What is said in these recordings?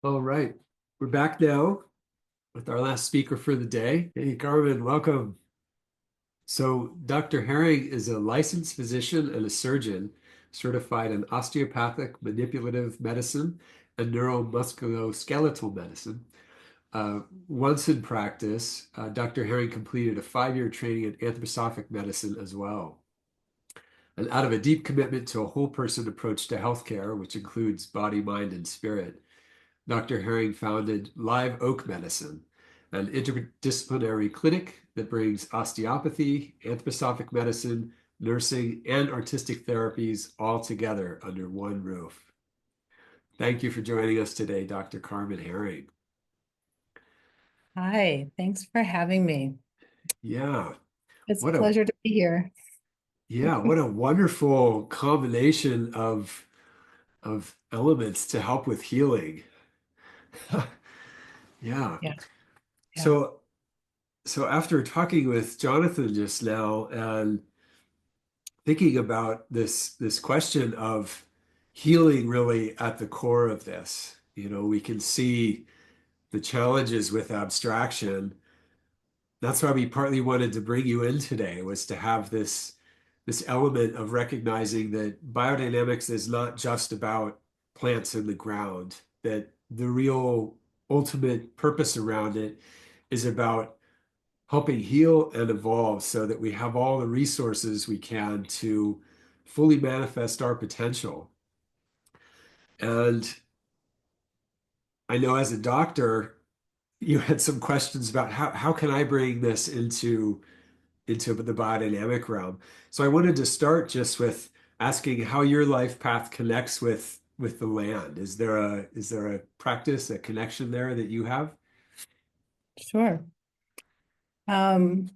All right, we're back now with our last speaker for the day. Hey, Carmen, welcome. So, Dr. Herring is a licensed physician and a surgeon certified in osteopathic manipulative medicine and neuromusculoskeletal medicine. Once in practice, Dr. Herring completed a 5-year training in anthroposophic medicine as well. And out of a deep commitment to a whole person approach to healthcare, which includes body, mind, and spirit, Dr. Herring founded Live Oak Medicine, an interdisciplinary clinic that brings osteopathy, anthroposophic medicine, nursing, and artistic therapies all together under one roof. Thank you for joining us today, Dr. Carmen Herring. Hi, thanks for having me. Yeah, It's a what a pleasure to be here. what a wonderful combination of elements to help with healing. Yeah. Yeah, yeah, So so after talking with Jonathan just now and thinking about this question of healing really at the core of this, we can see the challenges with abstraction. That's why we partly wanted to bring you in today, was to have this element of recognizing that biodynamics is not just about plants in the ground, that the real ultimate purpose around it is about helping heal and evolve so that we have all the resources we can to fully manifest our potential. And I know as a doctor, you had some questions about how can I bring this into the biodynamic realm. So I wanted to start just with asking how your life path connects with the land. Is there a practice, a connection there that you have? sure. Um,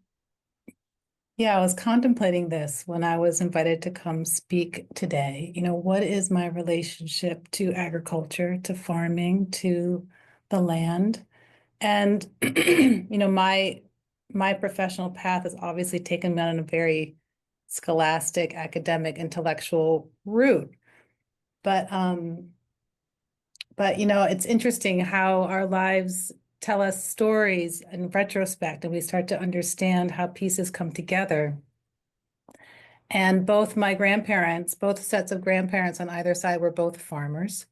yeah, I was contemplating this when I was invited to come speak today. What is my relationship to agriculture, to farming, to the land? And my professional path has obviously taken me on a very scholastic, academic, intellectual route. But it's interesting how our lives tell us stories in retrospect, and we start to understand how pieces come together. And both sets of grandparents on either side were both farmers.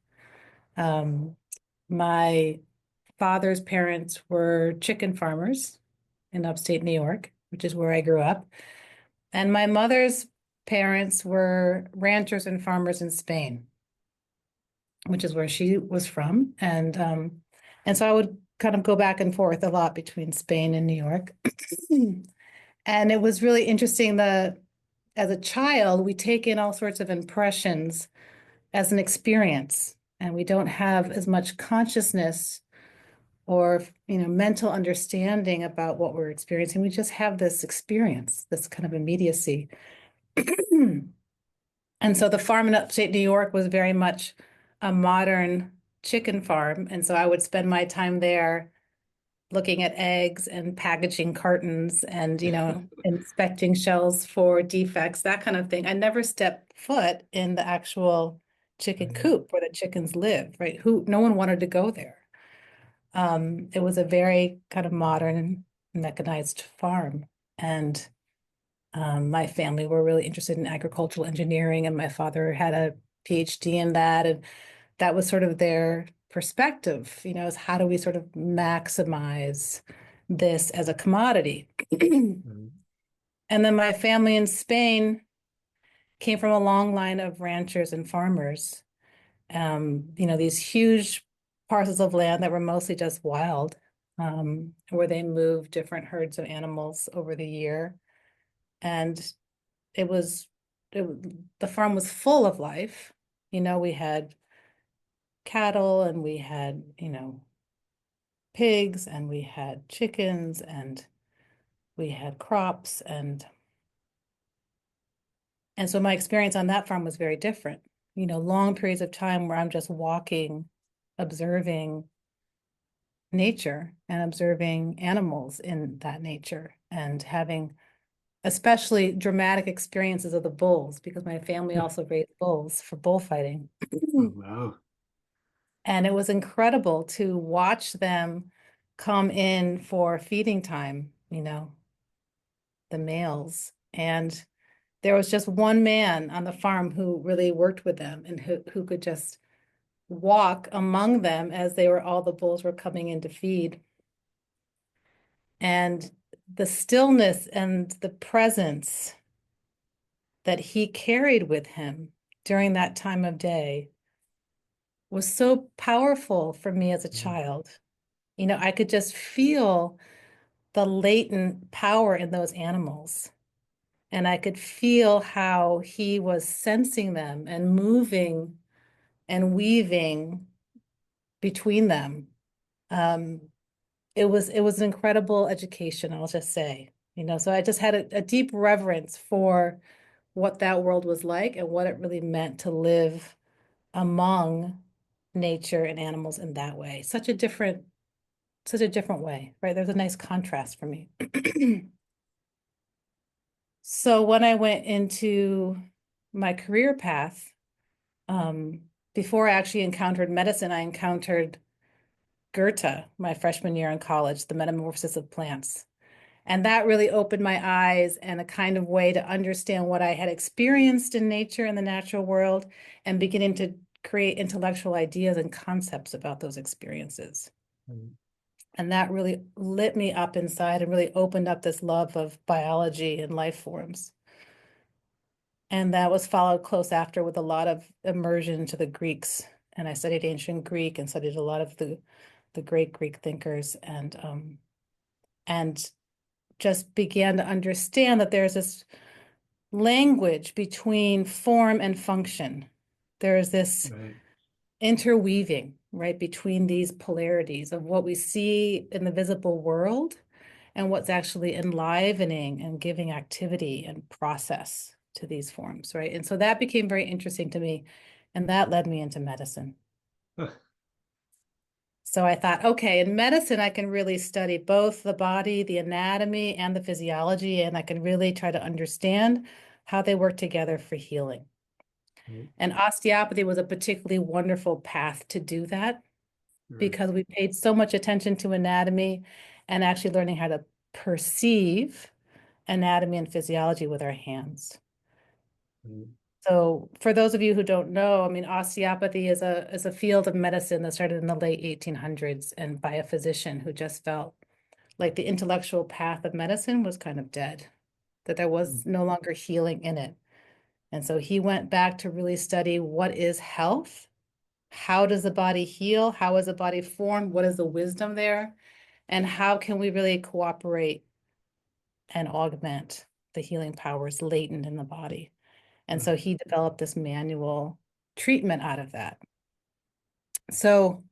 Um, my father's parents were chicken farmers in upstate New York, which is where I grew up. And my mother's parents were ranchers and farmers in Spain, which is where she was from. And so I would kind of go back and forth a lot between Spain and New York. And it was really interesting that as a child, we take in all sorts of impressions as an experience, and we don't have as much consciousness or mental understanding about what we're experiencing. We just have this experience, this kind of immediacy. And so the farm in upstate New York was very much a modern chicken farm. And so I would spend my time there looking at eggs and packaging cartons and, inspecting shells for defects, that kind of thing. I never stepped foot in the actual chicken Right. coop where the chickens live, right? No one wanted to go there. It was a very kind of modern mechanized farm. And my family were really interested in agricultural engineering, and my father had a PhD in that. And that was sort of their perspective, is how do we sort of maximize this as a commodity? Right. And then my family in Spain came from a long line of ranchers and farmers. These huge parcels of land that were mostly just wild, where they moved different herds of animals over the year. And it was, it, the farm was full of life. We had cattle and we had, pigs and we had chickens and we had crops and so my experience on that farm was very different. Long periods of time where I'm just walking, observing nature and observing animals in that nature and having especially dramatic experiences of the bulls because my family also raised bulls for bullfighting. Oh, wow. And it was incredible to watch them come in for feeding time, the males. And there was just one man on the farm who really worked with them and who could just walk among them as all the bulls were coming in to feed. And the stillness and the presence that he carried with him during that time of day was so powerful for me as a child. I could just feel the latent power in those animals. And I could feel how he was sensing them and moving and weaving between them. Um, it was an incredible education, I'll just say. So I just had a deep reverence for what that world was like and what it really meant to live among nature and animals in that way. Such a different way, right? There's a nice contrast for me. So when I went into my career path, um, before I actually encountered medicine, I encountered Goethe my freshman year in college, The Metamorphosis of Plants. And that really opened my eyes and a kind of way to understand what I had experienced in nature and the natural world and beginning to create intellectual ideas and concepts about those experiences. Mm. And that really lit me up inside and really opened up this love of biology and life forms. And that was followed close after with a lot of immersion into the Greeks. And I studied ancient Greek and studied a lot of the great Greek thinkers and just began to understand that there's this language between form and function. There's this Right. interweaving, right, between these polarities of what we see in the visible world and what's actually enlivening and giving activity and process to these forms, right? And so that became very interesting to me, and that led me into medicine. Huh. So I thought, okay, in medicine, I can really study both the body, the anatomy, and the physiology, and I can really try to understand how they work together for healing. Right. And osteopathy was a particularly wonderful path to do that Sure. because we paid so much attention to anatomy and actually learning how to perceive anatomy and physiology with our hands. Right. So for those of you who don't know, I mean, osteopathy is a field of medicine that started in the late 1800s and by a physician who just felt like the intellectual path of medicine was kind of dead, that there Mm. was no longer healing in it. And so he went back to really study what is health? How does the body heal? How is the body formed? What is the wisdom there? And how can we really cooperate and augment the healing powers latent in the body? And Huh. so he developed this manual treatment out of that. So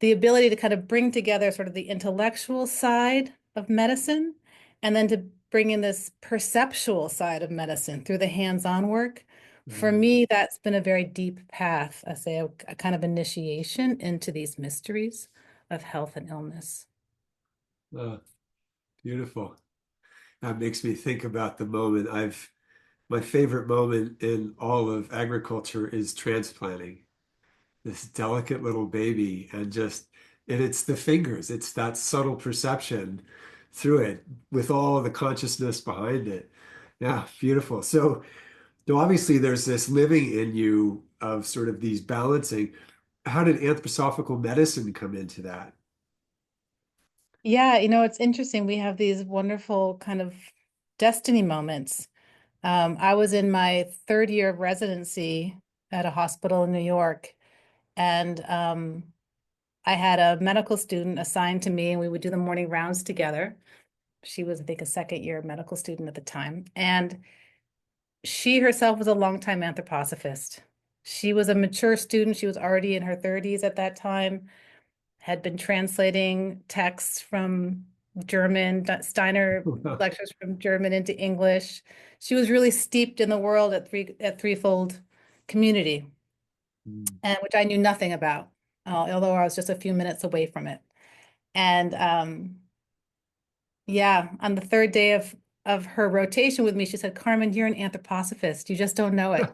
the ability to kind of bring together sort of the intellectual side of medicine and then to bring in this perceptual side of medicine through the hands-on work. For Right. me, that's been a very deep path, I say a kind of initiation into these mysteries of health and illness. Beautiful. That makes me think about the moment my favorite moment in all of agriculture is transplanting this delicate little baby and it's the fingers, it's that subtle perception through it with all the consciousness behind it. Yeah, beautiful. So obviously there's this living in you of sort of these balancing. How did anthroposophical medicine come into that? Yeah, it's interesting. We have these wonderful kind of destiny moments. I was in my third year of residency at a hospital in New York, and I had a medical student assigned to me, and we would do the morning rounds together. She was, I think, a second year medical student at the time, and she herself was a longtime anthroposophist. She was a mature student. She was already in her 30s at that time, had been translating texts from German, Steiner lectures from German into English. She was really steeped in the world at threefold community, Mm. and which I knew nothing about, although I was just a few minutes away from it. And yeah, on the third day of her rotation with me, she said, "Carmen, you're an anthroposophist. You just don't know it."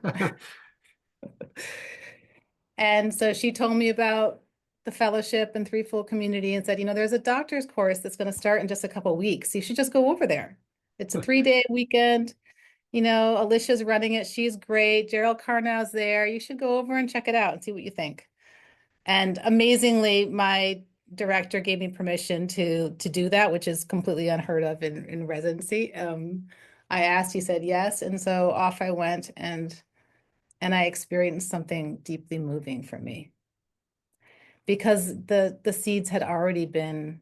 And so she told me about the fellowship and threefold community and said, there's a doctor's course that's going to start in just a couple of weeks. You should just go over there. It's a 3-day weekend. Alicia's running it. She's great. Gerald Carnow's there. You should go over and check it out and see what you think. And amazingly, my director gave me permission to do that, which is completely unheard of in residency. I asked, he said yes, and so off I went, and I experienced something deeply moving for me because the seeds had already been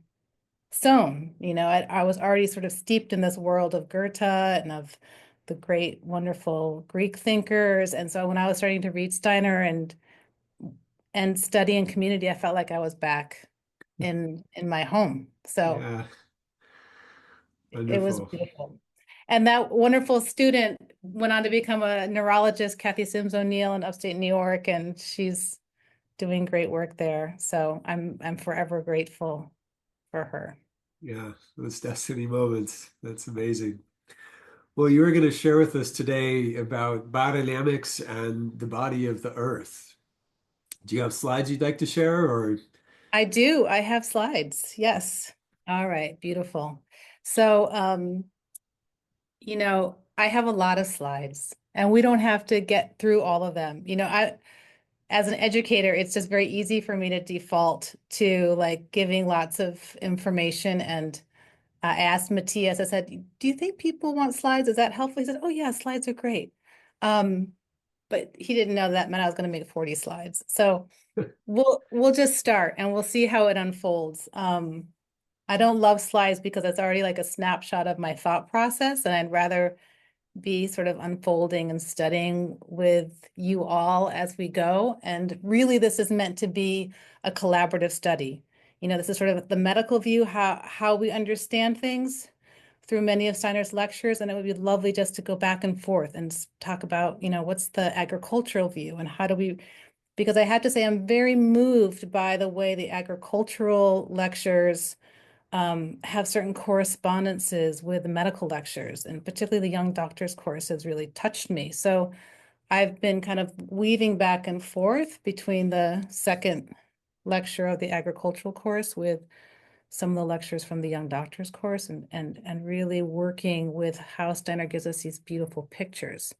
sown. I was already sort of steeped in this world of Goethe and of the great, wonderful Greek thinkers, and so when I was starting to read Steiner and study in community, I felt like I was back in my home. So Yeah, it was wonderful. beautiful. And that wonderful student went on to become a neurologist, Kathy Sims O'Neill in upstate New York, and she's doing great work there. So I'm forever grateful for her. Yeah, those destiny moments. That's amazing. Well, you were going to share with us today about biodynamics and the body of the earth. Do you have slides you'd like to share or? I do. I have slides. Yes. All right. Beautiful. So, I have a lot of slides and we don't have to get through all of them. As an educator, it's just very easy for me to default to like giving lots of information. And I asked Matthias, I said, do you think people want slides? Is that helpful? He said, oh yeah, slides are great. Um, but he didn't know that meant I was going to make 40 slides. So we'll just start and we'll see how it unfolds. I don't love slides because it's already like a snapshot of my thought process, and I'd rather be sort of unfolding and studying with you all as we go. And really, this is meant to be a collaborative study. This is sort of the medical view, how we understand things through many of Steiner's lectures. And it would be lovely just to go back and forth and talk about, what's the agricultural view and how do we, because I have to say, I'm very moved by the way the agricultural lectures have certain correspondences with the medical lectures, and particularly the young doctor's course has really touched me. So I've been kind of weaving back and forth between the second lecture of the agricultural course with some of the lectures from the young doctor's course, and really working with how Steiner gives us these beautiful pictures.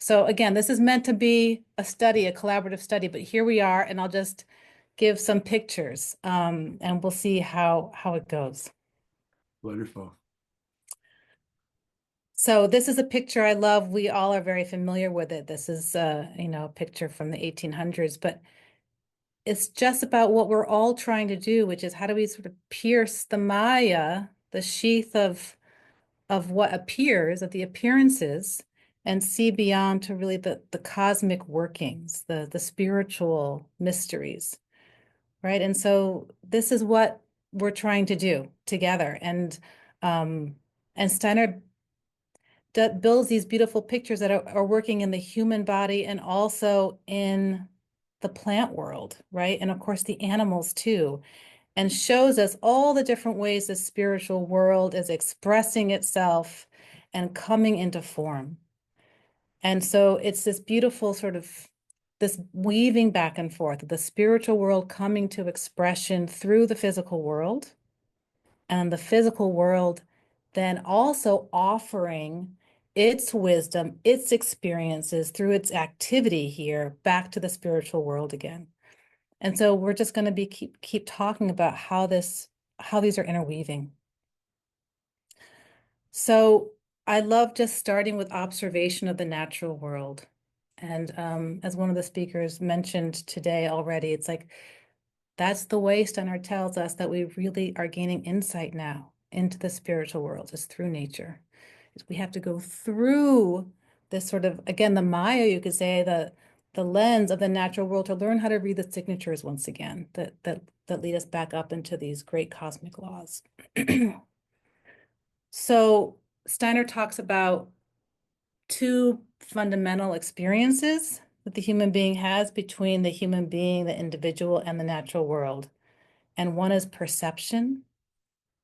So again, this is meant to be a study, a collaborative study, but here we are, and I'll just give some pictures, and we'll see how it goes. Wonderful. So this is a picture I love. We all are very familiar with it. This is, a picture from the 1800s, but it's just about what we're all trying to do, which is how do we sort of pierce the Maya, the sheath of what appears, of the appearances, and see beyond to really the cosmic workings, the spiritual mysteries, right? And so this is what we're trying to do together. And Steiner that builds these beautiful pictures that are working in the human body and also in the plant world, right? And of course, the animals too, and shows us all the different ways the spiritual world is expressing itself and coming into form. And so it's this beautiful sort of this weaving back and forth, the spiritual world coming to expression through the physical world, and the physical world then also offering its wisdom, its experiences through its activity here back to the spiritual world again. And so we're just going to be keep talking about how these are interweaving. So I love just starting with observation of the natural world. And as one of the speakers mentioned today already, it's like that's the way Steiner tells us that we really are gaining insight now into the spiritual world is through nature. We have to go through this sort of, again, the Maya, you could say, the lens of the natural world to learn how to read the signatures once again that lead us back up into these great cosmic laws. So Steiner talks about two fundamental experiences that the human being has between the human being, the individual, and the natural world. And one is perception,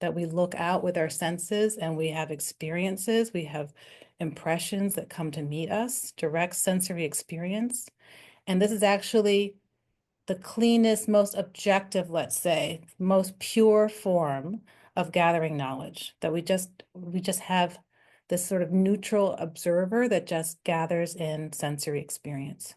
that we look out with our senses and we have experiences, we have impressions that come to meet us, direct sensory experience. And this is actually the cleanest, most objective, let's say, most pure form of gathering knowledge, that we just have this sort of neutral observer that just gathers in sensory experience.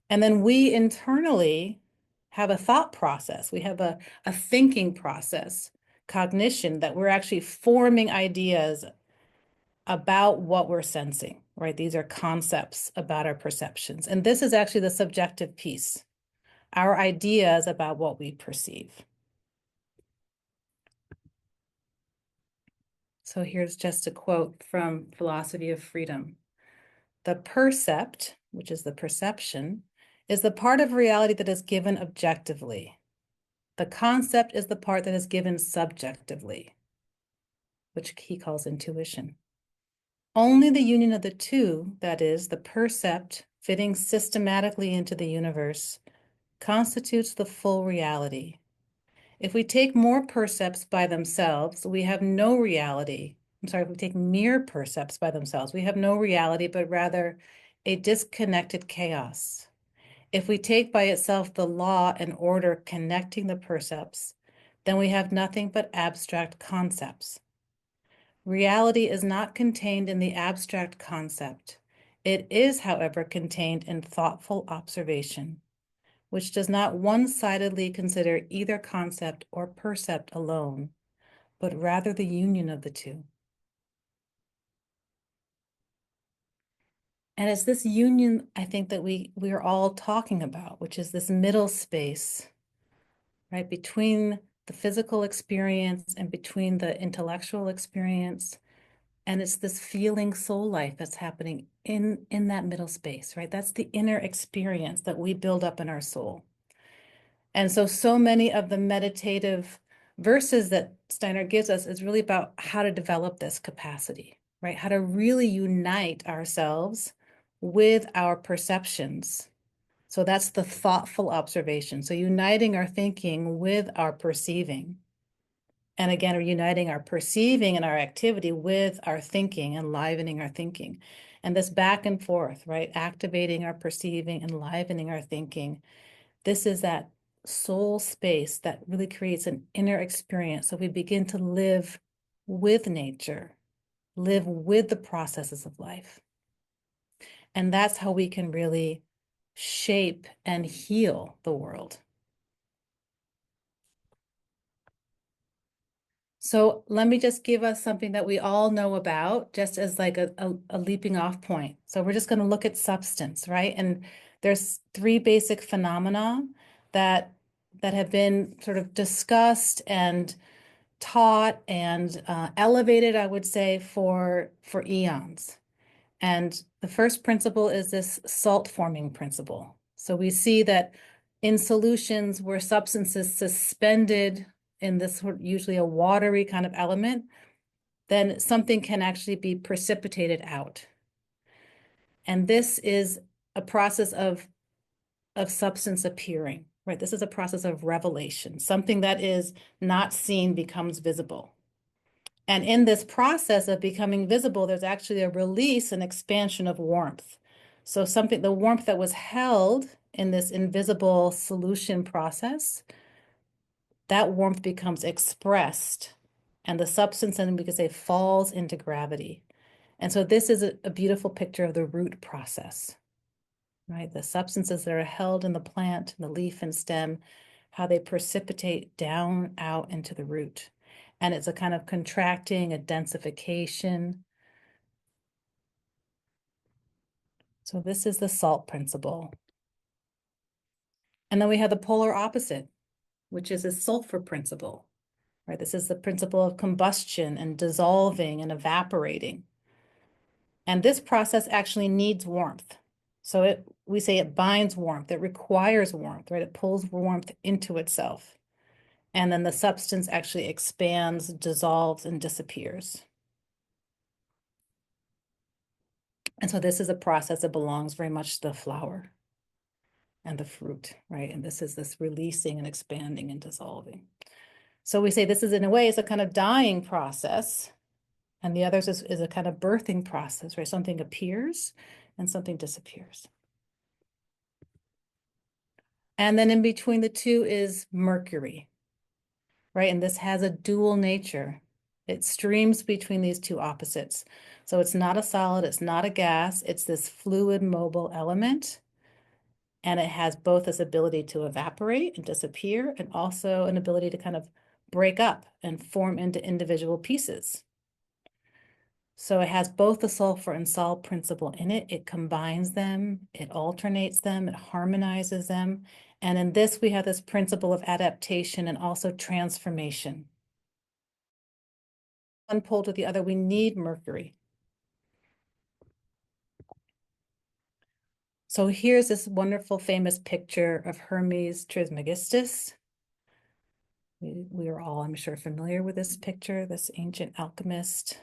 And then we internally have a thought process. We have a thinking process, cognition, that we're actually forming ideas about what we're sensing, right? These are concepts about our perceptions. And this is actually the subjective piece, our ideas about what we perceive. So here's just a quote from Philosophy of Freedom. The percept, which is the perception, is the part of reality that is given objectively. The concept is the part that is given subjectively, which he calls intuition. Only the union of the two, that is, the percept fitting systematically into the universe, constitutes the full reality. If we take more percepts by themselves, we have no reality. I'm sorry, if we take mere percepts by themselves, we have no reality, but rather a disconnected chaos. If we take by itself the law and order connecting the percepts, then we have nothing but abstract concepts. Reality is not contained in the abstract concept. It is, however, contained in thoughtful observation, which does not one-sidedly consider either concept or percept alone, but rather the union of the two. And it's this union, I think, that we are all talking about, which is this middle space, right, between the physical experience and between the intellectual experience. And it's this feeling soul life that's happening in that middle space, right? That's the inner experience that we build up in our soul. And so many of the meditative verses that Steiner gives us is really about how to develop this capacity, right? How to really unite ourselves with our perceptions. So that's the thoughtful observation. So uniting our thinking with our perceiving. And again, we're uniting our perceiving and our activity with our thinking, enlivening our thinking. And this back and forth, right? Activating our perceiving, enlivening our thinking. This is that soul space that really creates an inner experience. So we begin to live with nature, live with the processes of life. And that's how we can really shape and heal the world. So let me just give us something that we all know about, just as like a leaping off point. So we're just going to look at substance, right? And there's three basic phenomena that have been sort of discussed and taught and elevated, I would say, for eons. And the first principle is this salt forming principle. So we see that in solutions where substances suspended in this usually a watery kind of element, then something can actually be precipitated out. And this is a process of substance appearing, right? This is a process of revelation. Something that is not seen becomes visible. And in this process of becoming visible, there's actually a release and expansion of warmth. So the warmth that was held in this invisible solution process, that warmth becomes expressed, and the substance, then we could say, falls into gravity. And so this is a beautiful picture of the root process, right? The substances that are held in the plant, the leaf and stem, how they precipitate down out into the root. And it's a kind of contracting, a densification. So this is the salt principle. And then we have the polar opposite, which is a sulfur principle, right? This is the principle of combustion and dissolving and evaporating. And this process actually needs warmth. So we say it binds warmth, it requires warmth, right? It pulls warmth into itself. And then the substance actually expands, dissolves, and disappears. And so this is a process that belongs very much to the flower and the fruit, right? And this is this releasing and expanding and dissolving. So we say this is, in a way, it's a kind of dying process. And the others is a kind of birthing process, right? Something appears and something disappears. And then in between the two is Mercury, right? And this has a dual nature. It streams between these two opposites. So it's not a solid, it's not a gas, it's this fluid mobile element. And it has both this ability to evaporate and disappear, and also an ability to kind of break up and form into individual pieces. So it has both the sulfur and salt principle in it. It combines them, it alternates them, it harmonizes them. And in this, we have this principle of adaptation and also transformation. One pole to the other, we need Mercury. So here's this wonderful famous picture of Hermes Trismegistus. We are all, I'm sure, familiar with this picture, this ancient alchemist,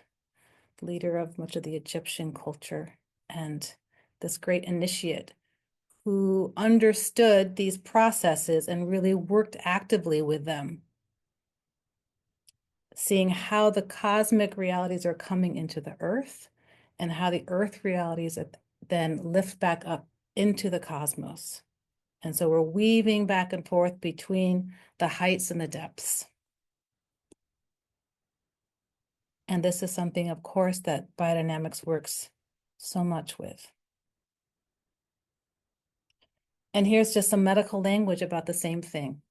leader of much of the Egyptian culture, and this great initiate who understood these processes and really worked actively with them, seeing how the cosmic realities are coming into the earth and how the earth realities then lift back up into the cosmos. And so we're weaving back and forth between the heights and the depths. And this is something, of course, that biodynamics works so much with. And here's just some medical language about the same thing.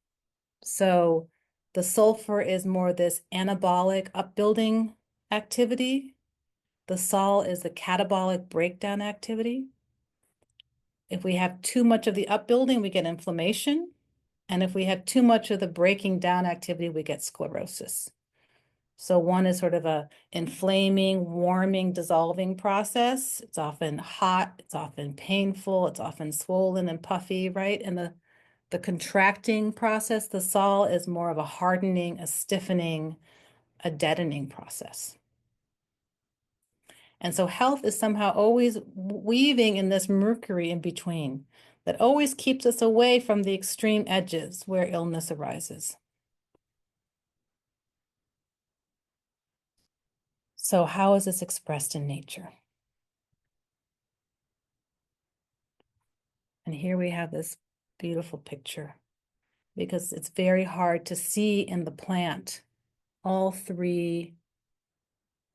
So the sulfur is more this anabolic upbuilding activity. The sol is the catabolic breakdown activity. If we have too much of the upbuilding, we get inflammation. And if we have too much of the breaking down activity, we get sclerosis. So one is sort of a inflaming, warming, dissolving process. It's often hot, it's often painful, it's often swollen and puffy, right? And the contracting process, the sol, is more of a hardening, a stiffening, a deadening process. And so health is somehow always weaving in this Mercury in between that always keeps us away from the extreme edges where illness arises. So how is this expressed in nature? And here we have this beautiful picture because it's very hard to see in the plant all three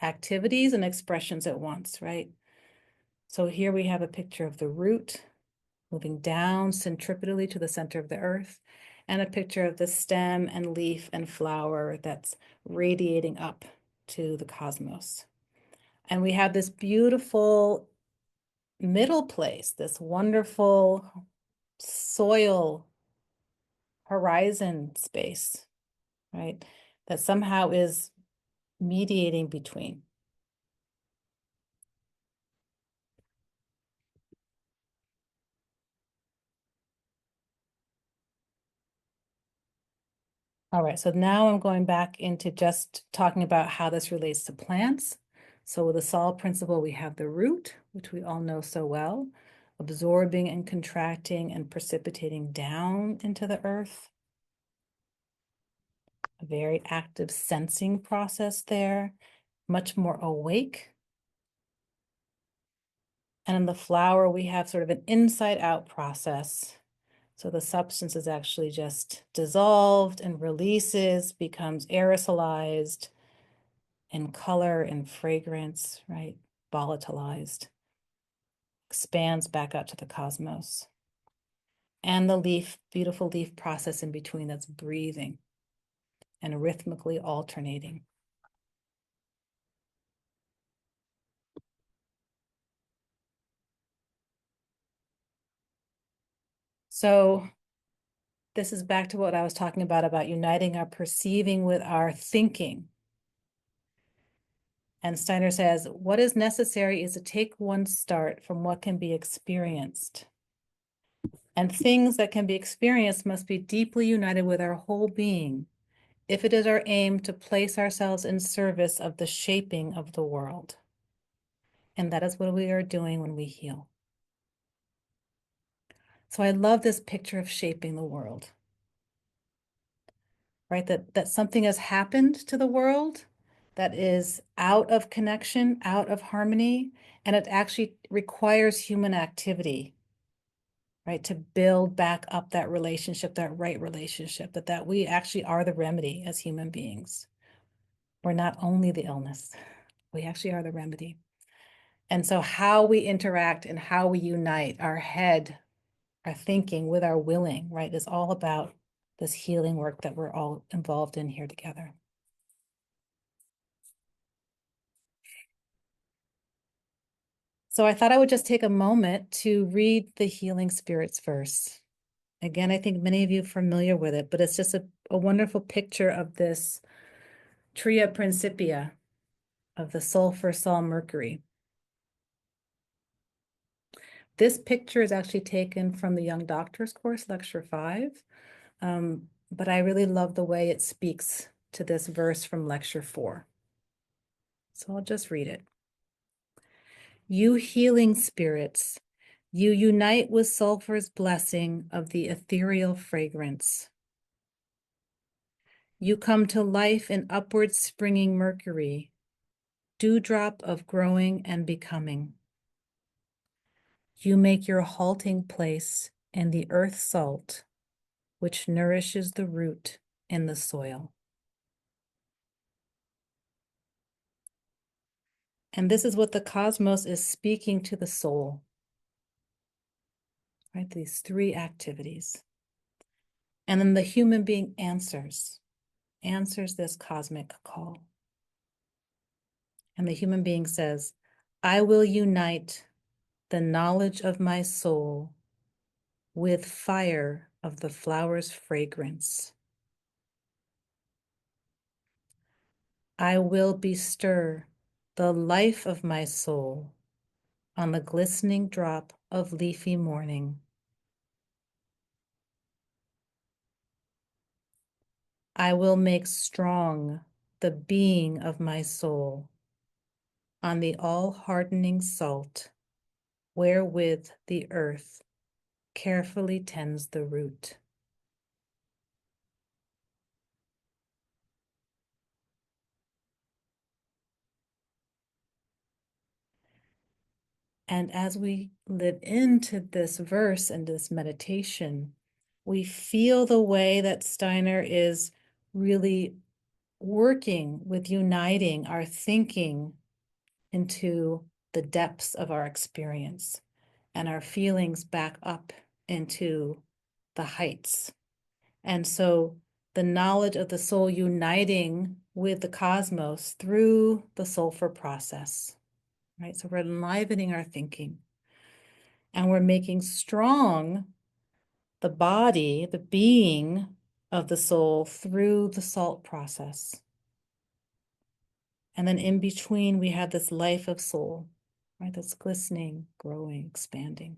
activities and expressions at once, right? So here we have a picture of the root moving down centripetally to the center of the earth, and a picture of the stem and leaf and flower that's radiating up to the cosmos. And we have this beautiful middle place, this wonderful soil horizon space, right? That somehow is mediating between. All right, so now I'm going back into just talking about how this relates to plants. So with the sol principle, we have the root, which we all know so well, absorbing and contracting and precipitating down into the earth. A very active sensing process there, much more awake. And in the flower, we have sort of an inside out process. So the substance is actually just dissolved and releases, becomes aerosolized in color and fragrance, right? Volatilized, expands back out to the cosmos. And the leaf, beautiful leaf process in between that's breathing and rhythmically alternating. So this is back to what I was talking about uniting our perceiving with our thinking. And Steiner says, what is necessary is to take one's start from what can be experienced. And things that can be experienced must be deeply united with our whole being, if it is our aim to place ourselves in service of the shaping of the world. And that is what we are doing when we heal. So I love this picture of shaping the world, right? That something has happened to the world that is out of connection, out of harmony, and it actually requires human activity right? To build back up that relationship, that right relationship, that we actually are the remedy as human beings. We're not only the illness, we actually are the remedy. And so how we interact and how we unite our head, our thinking with our willing, right, is all about this healing work that we're all involved in here together. So I thought I would just take a moment to read the Healing Spirits verse. Again, I think many of you are familiar with it, but it's just a wonderful picture of this Tria Principia of the sulfur, Sol, Mercury. This picture is actually taken from the Young Doctor's Course, Lecture 5, but I really love the way it speaks to this verse from Lecture 4. So I'll just read it. You healing spirits, you unite with sulfur's blessing of the ethereal fragrance. You come to life in upward springing Mercury, dewdrop of growing and becoming. You make your halting place in the earth salt, which nourishes the root in the soil. And this is what the cosmos is speaking to the soul, right? These three activities. And then the human being answers this cosmic call. And the human being says, I will unite the knowledge of my soul with fire of the flower's fragrance. I will bestir the life of my soul on the glistening drop of leafy morning. I will make strong the being of my soul on the all-hardening salt wherewith the earth carefully tends the root. And as we live into this verse and this meditation, we feel the way that Steiner is really working with uniting our thinking into the depths of our experience and our feelings back up into the heights. And so the knowledge of the soul uniting with the cosmos through the sulfur process, right? So we're enlivening our thinking and we're making strong the body, the being of the soul through the salt process. And then in between, we have this life of soul, right? That's glistening, growing, expanding.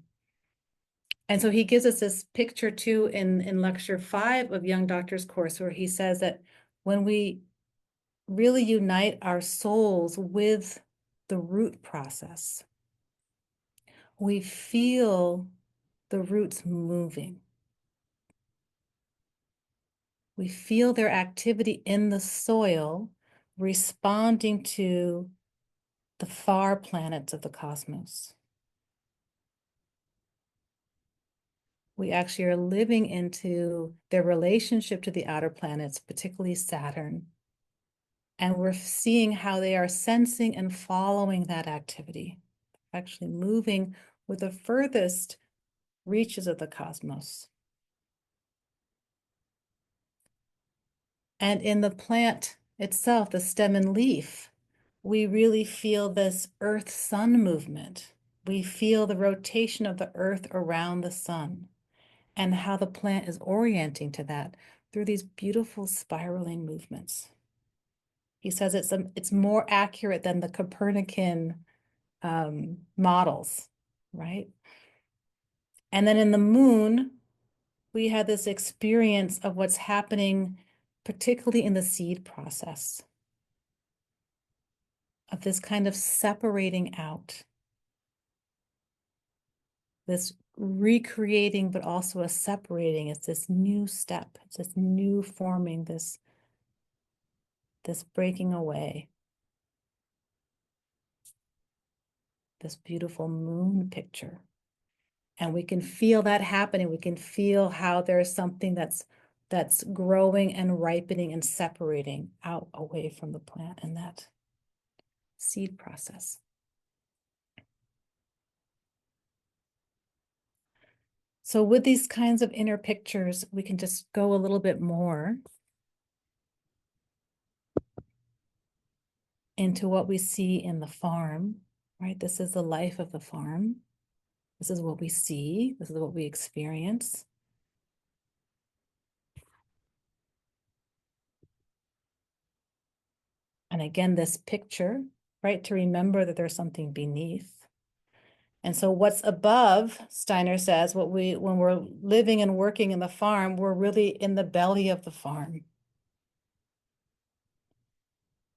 And so he gives us this picture too in lecture 5 of Young Doctor's Course, where he says that when we really unite our souls with the root process, we feel the roots moving. We feel their activity in the soil responding to the far planets of the cosmos. We actually are living into their relationship to the outer planets, particularly Saturn. And we're seeing how they are sensing and following that activity, actually moving with the furthest reaches of the cosmos. And in the plant itself, the stem and leaf, we really feel this earth-sun movement. We feel the rotation of the earth around the sun and how the plant is orienting to that through these beautiful spiraling movements. He says it's more accurate than the Copernican models, right? And then in the moon, we had this experience of what's happening, particularly in the seed process, of this kind of separating out, this recreating, but also a separating. It's this new step, it's this new forming, this breaking away, this beautiful moon picture. And we can feel that happening. We can feel how there's something that's growing and ripening and separating out away from the plant in that seed process. So with these kinds of inner pictures, we can just go a little bit more into what we see in the farm, right? This is the life of the farm. This is what we see. This is what we experience. And again, this picture, right? To remember that there's something beneath. And so what's above, Steiner says, when we're living and working in the farm, we're really in the belly of the farm.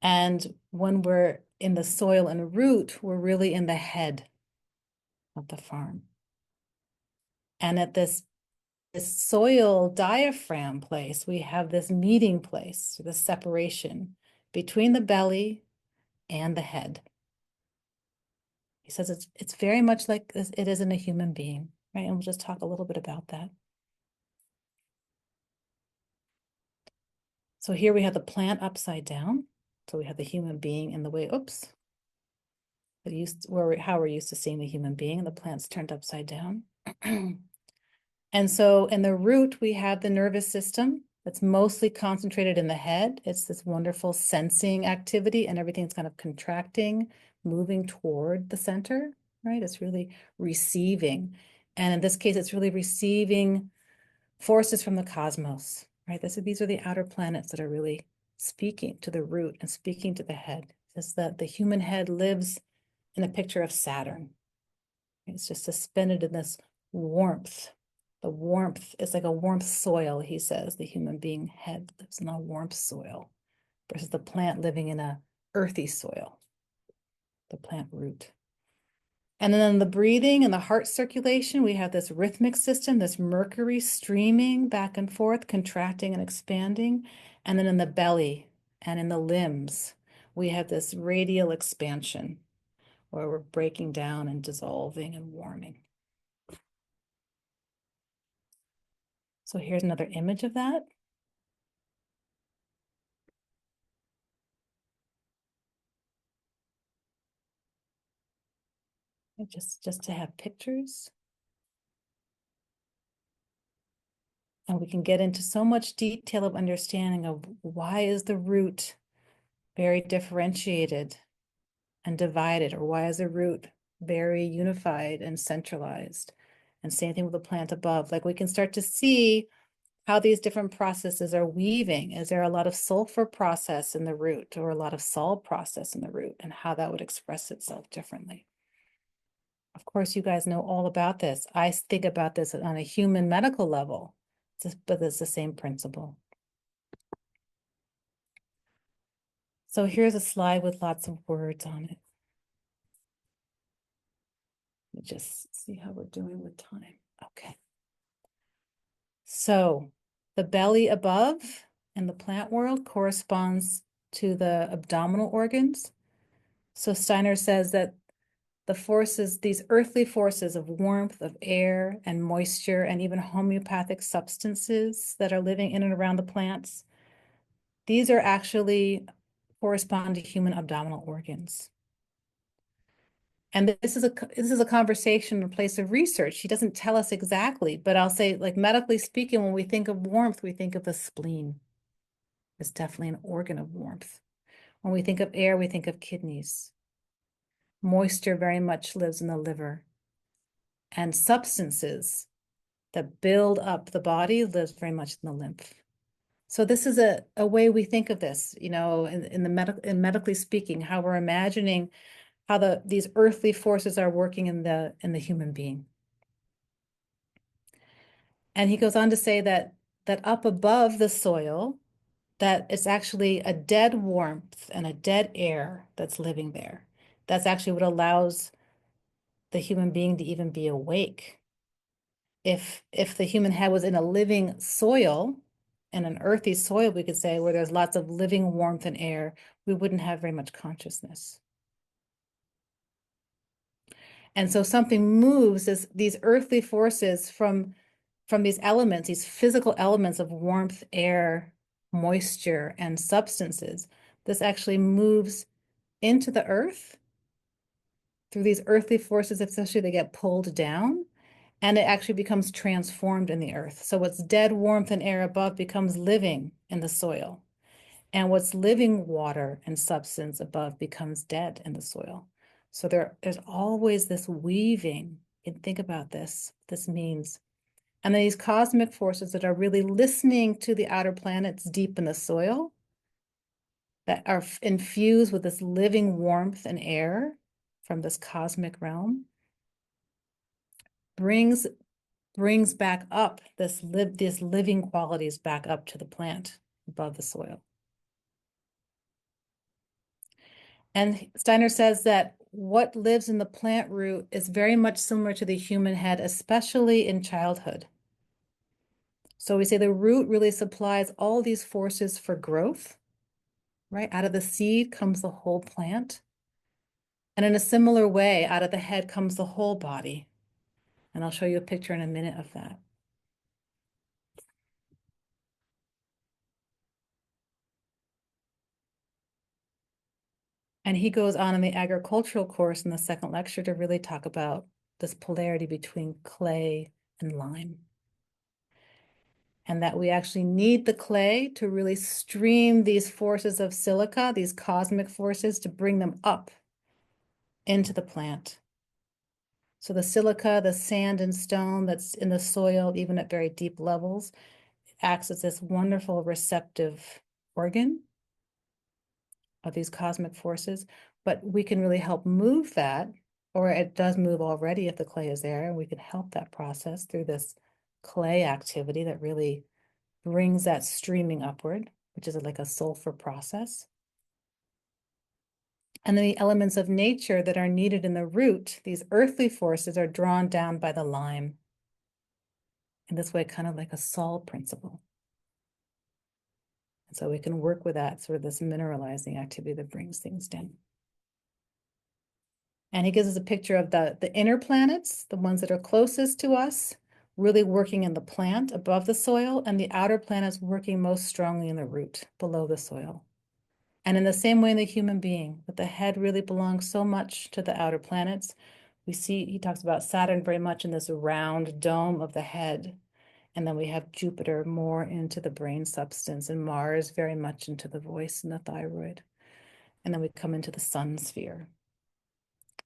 And when we're in the soil and root, we're really in the head of the farm. And at this soil diaphragm place, we have this meeting place, this separation between the belly and the head. He says it's very much like it is in a human being, right? And we'll just talk a little bit about that. So here we have the plant upside down. So we have the human being in the way, oops, how we're used to seeing the human being, and the plant's turned upside down. And so in the root, we have the nervous system that's mostly concentrated in the head. It's this wonderful sensing activity, and everything's kind of contracting, moving toward the center, right? It's really receiving. And in this case, it's really receiving forces from the cosmos, right? These are the outer planets that are really speaking to the root and speaking to the head. It's that the human head lives in a picture of Saturn. It's just suspended in this warmth. The warmth is like a warmth soil, he says. The human being head lives in a warmth soil versus the plant living in a earthy soil, the plant root. And then in the breathing and the heart circulation, we have this rhythmic system, this mercury streaming back and forth, contracting and expanding. And then in the belly and in the limbs, we have this radial expansion where we're breaking down and dissolving and warming. So here's another image of that. Just to have pictures. And we can get into so much detail of understanding of why is the root very differentiated and divided, or why is the root very unified and centralized? And same thing with the plant above. Like we can start to see how these different processes are weaving. Is there a lot of sulfur process in the root or a lot of sol process in the root, and how that would express itself differently? Of course, you guys know all about this. I think about this on a human medical level, but it's the same principle. So here's a slide with lots of words on it. Let me just see how we're doing with time. Okay. So the belly above in the plant world corresponds to the abdominal organs. So Steiner says that the forces, these earthly forces of warmth, of air and moisture, and even homeopathic substances that are living in and around the plants, these are actually correspond to human abdominal organs. And this is a conversation, a place of research. She doesn't tell us exactly, but I'll say, like, medically speaking, when we think of warmth, we think of the spleen. It's definitely an organ of warmth. When we think of air, we think of kidneys. Moisture very much lives in the liver. And substances that build up the body lives very much in the lymph. So this is a way we think of this, you know, in medically speaking, how we're imagining how these earthly forces are working in the human being. And he goes on to say that up above the soil, that it's actually a dead warmth and a dead air that's living there. That's actually what allows the human being to even be awake. If the human head was in a living soil, in an earthy soil, we could say, where there's lots of living warmth and air, we wouldn't have very much consciousness. And so something moves these earthly forces from these elements, these physical elements of warmth, air, moisture, and substances. This actually moves into the earth through these earthly forces, especially they get pulled down, and it actually becomes transformed in the earth. So what's dead warmth and air above becomes living in the soil. And what's living water and substance above becomes dead in the soil. So there's always this weaving. And think about this means. And then these cosmic forces that are really listening to the outer planets deep in the soil that are infused with this living warmth and air from this cosmic realm brings back up these living qualities back up to the plant above the soil. And Steiner says that what lives in the plant root is very much similar to the human head, especially in childhood. So we say the root really supplies all these forces for growth, right? Out of the seed comes the whole plant. And in a similar way, out of the head comes the whole body. And I'll show you a picture in a minute of that. And he goes on in the agricultural course in the second lecture to really talk about this polarity between clay and lime. And that we actually need the clay to really stream these forces of silica, these cosmic forces, to bring them up into the plant. So the silica, the sand and stone that's in the soil, even at very deep levels, acts as this wonderful receptive organ of these cosmic forces, but we can really help move that, or it does move already if the clay is there, and we can help that process through this clay activity that really brings that streaming upward, which is like a sulfur process. And then the elements of nature that are needed in the root, these earthly forces, are drawn down by the lime. In this way, kind of like a Sol principle. And so we can work with that, sort of this mineralizing activity that brings things down. And he gives us a picture of the inner planets, the ones that are closest to us, really working in the plant above the soil, and the outer planets working most strongly in the root below the soil. And in the same way in the human being, that the head really belongs so much to the outer planets. We see, he talks about Saturn very much in this round dome of the head. And then we have Jupiter more into the brain substance, and Mars very much into the voice and the thyroid. And then we come into the sun sphere.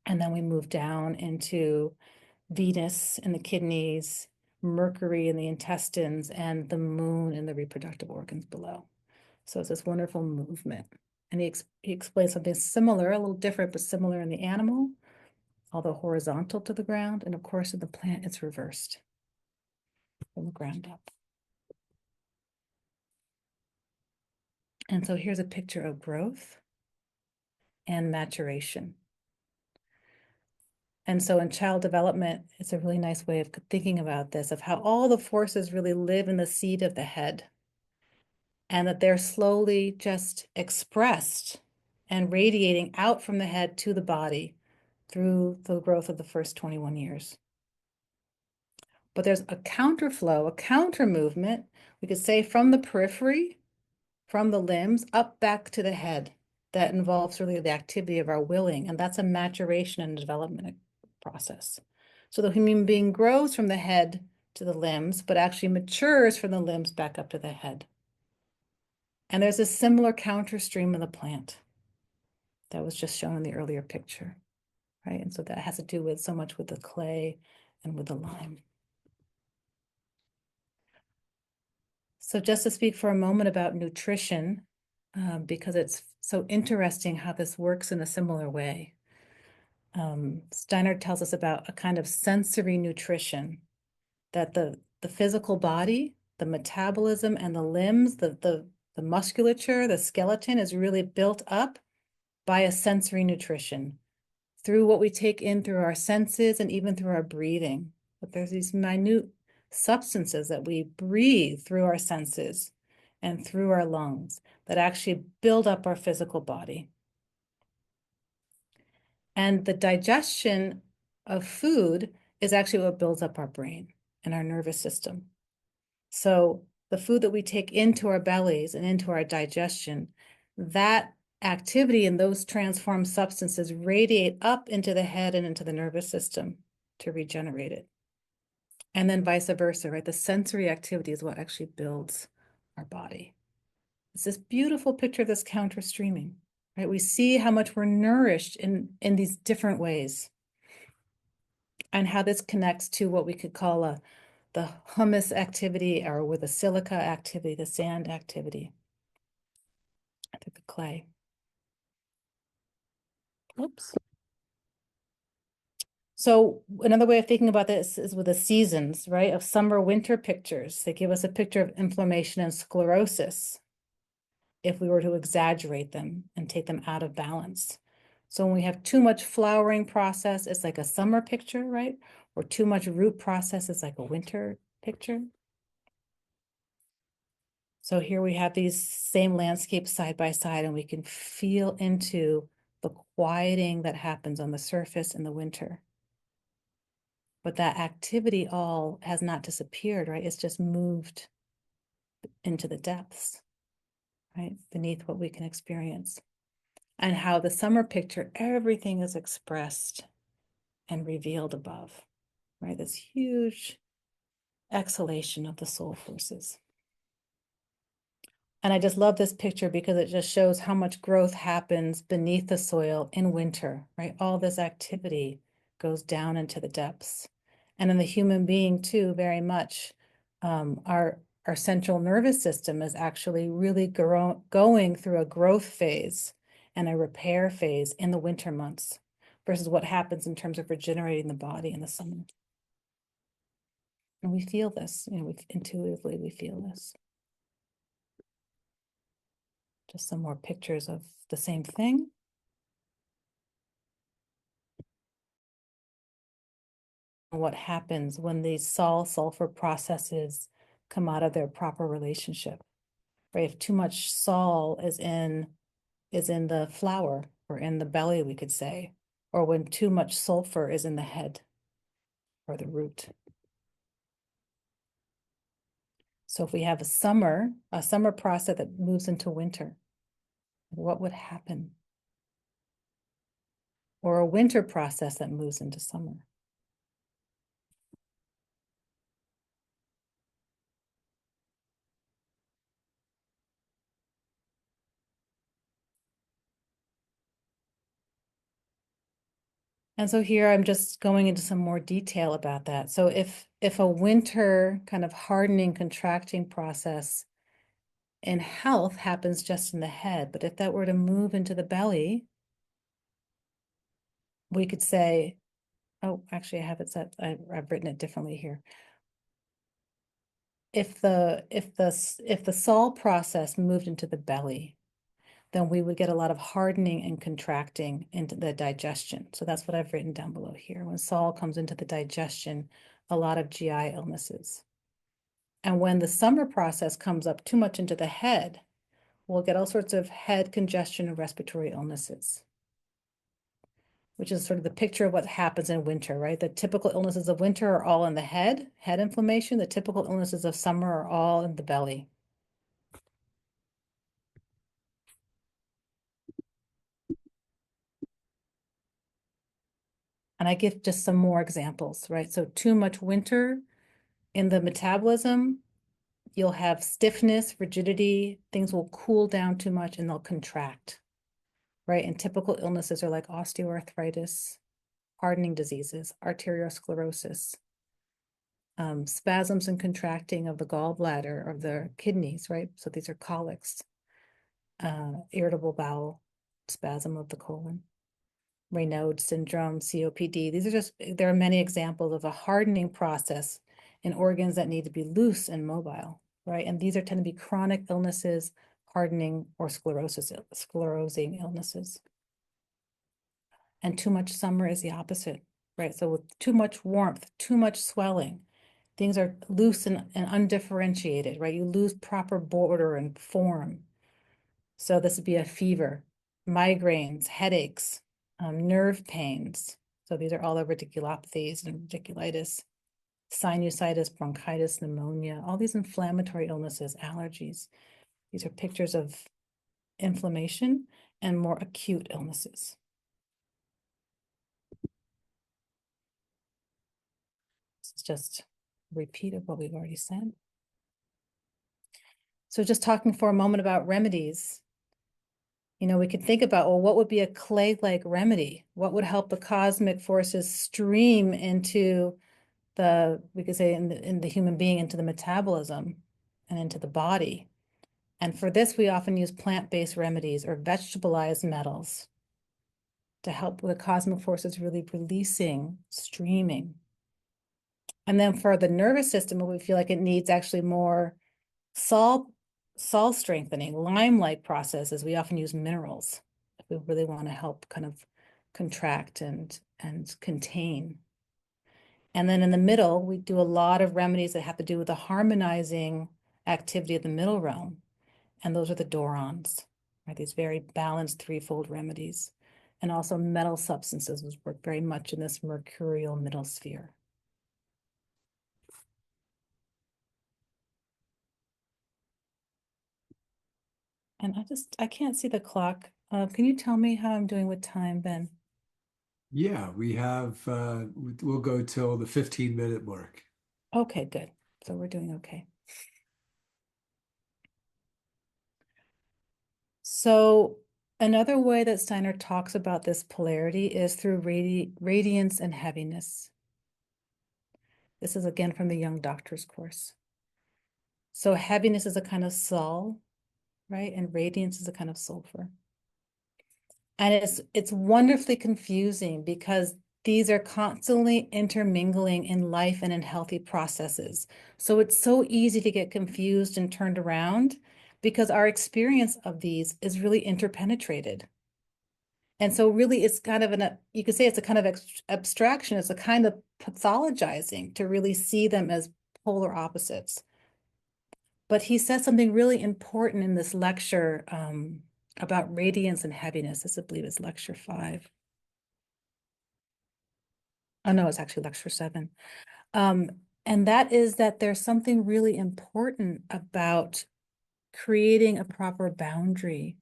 And then we move down into Venus in the kidneys, Mercury in the intestines, and the moon in the reproductive organs below. So it's this wonderful movement. And he explains something similar, a little different, but similar in the animal, although horizontal to the ground. And of course, in the plant, it's reversed from the ground up. And so here's a picture of growth and maturation. And so in child development, it's a really nice way of thinking about this, of how all the forces really live in the seed of the head, and that they're slowly just expressed and radiating out from the head to the body through the growth of the first 21 years. But there's a counterflow, a counter movement, we could say, from the periphery, from the limbs, up back to the head. That involves really the activity of our willing, and that's a maturation and development process. So the human being grows from the head to the limbs, but actually matures from the limbs back up to the head. And there's a similar counter stream in the plant that was just shown in the earlier picture, right? And so that has to do with so much with the clay and with the lime. So just to speak for a moment about nutrition, because it's so interesting how this works in a similar way. Steiner tells us about a kind of sensory nutrition, that the physical body, the metabolism, and the limbs, the musculature, the skeleton is really built up by a sensory nutrition through what we take in through our senses and even through our breathing. But there's these minute substances that we breathe through our senses and through our lungs that actually build up our physical body. And the digestion of food is actually what builds up our brain and our nervous system. So the food that we take into our bellies and into our digestion, that activity and those transformed substances radiate up into the head and into the nervous system to regenerate it. And then vice versa, right? The sensory activity is what actually builds our body. It's this beautiful picture of this counter streaming, right? We see how much we're nourished in these different ways and how this connects to what we could call the humus activity, or with the silica activity, the sand activity, I think the clay. Oops. So another way of thinking about this is with the seasons, right? Of summer, winter pictures. They give us a picture of inflammation and sclerosis if we were to exaggerate them and take them out of balance. So when we have too much flowering process, it's like a summer picture, right? Or too much root process is like a winter picture. So here we have these same landscapes side by side, and we can feel into the quieting that happens on the surface in the winter. But that activity all has not disappeared, right? It's just moved into the depths, right? Beneath what we can experience. And how the summer picture, everything is expressed and revealed above, right? This huge exhalation of the soul forces. And I just love this picture because it just shows how much growth happens beneath the soil in winter, right? All this activity goes down into the depths. And in the human being too, very much, our central nervous system is actually really going through a growth phase and a repair phase in the winter months versus what happens in terms of regenerating the body in the summer. And we feel this, intuitively we feel this. Just some more pictures of the same thing. What happens when these sol-sulfur processes come out of their proper relationship, right? If too much sol is in the flower or in the belly, we could say, or when too much sulfur is in the head or the root. So if we have a summer process that moves into winter, what would happen? Or a winter process that moves into summer. And so here I'm just going into some more detail about that. So if a winter kind of hardening, contracting process in health happens just in the head, but if that were to move into the belly, we could say, oh, actually I have it set, I've written it differently here. If the sol process moved into the belly, then we would get a lot of hardening and contracting into the digestion. So that's what I've written down below here. When sol comes into the digestion, a lot of GI illnesses. And when the summer process comes up too much into the head, we'll get all sorts of head congestion and respiratory illnesses, which is sort of the picture of what happens in winter, right? The typical illnesses of winter are all in the head inflammation. The typical illnesses of summer are all in the belly. And I give just some more examples, right? So too much winter in the metabolism, you'll have stiffness, rigidity, things will cool down too much and they'll contract, right? And typical illnesses are like osteoarthritis, hardening diseases, arteriosclerosis, spasms and contracting of the gallbladder, of the kidneys, right? So these are colics, irritable bowel, spasm of the colon. Raynaud syndrome, COPD. There are many examples of a hardening process in organs that need to be loose and mobile, right? And these tend to be chronic illnesses, hardening or sclerosing illnesses. And too much summer is the opposite, right? So with too much warmth, too much swelling, things are loose and undifferentiated, right? You lose proper border and form. So this would be a fever, migraines, headaches, nerve pains, So these are all the radiculopathies and radiculitis, sinusitis, bronchitis, pneumonia, all these inflammatory illnesses, allergies. These are pictures of inflammation and more acute illnesses. This is just a repeat of what we've already said. So just talking for a moment about remedies, we could think about, well, what would be a clay-like remedy? What would help the cosmic forces stream into we could say in the human being, into the metabolism and into the body? And for this, we often use plant-based remedies or vegetabilized metals to help with the cosmic forces really releasing, streaming. And then for the nervous system, we feel like it needs actually more sol strengthening, lime-like processes. We often use minerals if we really want to help kind of contract and contain. And then in the middle, we do a lot of remedies that have to do with the harmonizing activity of the middle realm. And those are the dorons, right? These very balanced threefold remedies. And also metal substances, which work very much in this mercurial middle sphere. And I can't see the clock. Can you tell me how I'm doing with time, Ben? Yeah, we'll go till the 15-minute mark. Okay, good. So we're doing okay. So another way that Steiner talks about this polarity is through radiance and heaviness. This is again from the Young Doctor's course. So heaviness is a kind of sol, right? And radiance is a kind of sulfur. And it's wonderfully confusing because these are constantly intermingling in life and in healthy processes. So it's so easy to get confused and turned around because our experience of these is really interpenetrated. And so really it's kind of you could say it's a kind of abstraction. It's a kind of pathologizing to really see them as polar opposites. But he says something really important in this lecture about radiance and heaviness. This, I believe, is lecture 5. Oh, no, it's actually lecture 7. And that is that there's something really important about creating a proper boundary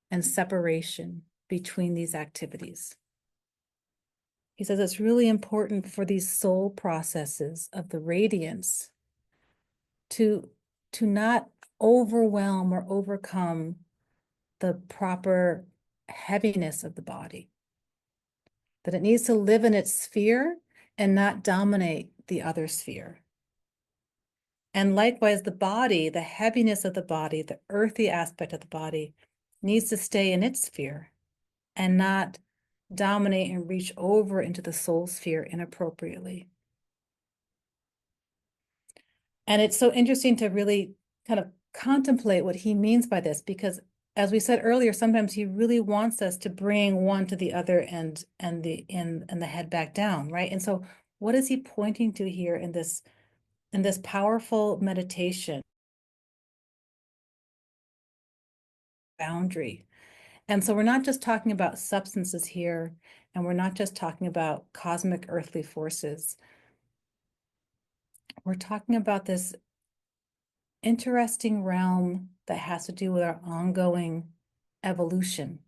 and separation between these activities. He says it's really important for these soul processes of the radiance to not overwhelm or overcome the proper heaviness of the body, that it needs to live in its sphere and not dominate the other sphere. And likewise, the body, the heaviness of the body, the earthy aspect of the body needs to stay in its sphere and not dominate and reach over into the soul sphere inappropriately. And it's so interesting to really kind of contemplate what he means by this, because as we said earlier, sometimes he really wants us to bring one to the other and the head back down, right? And so what is he pointing to here in this powerful meditation? Boundary. And so we're not just talking about substances here, and we're not just talking about cosmic earthly forces. We're talking about this interesting realm that has to do with our ongoing evolution.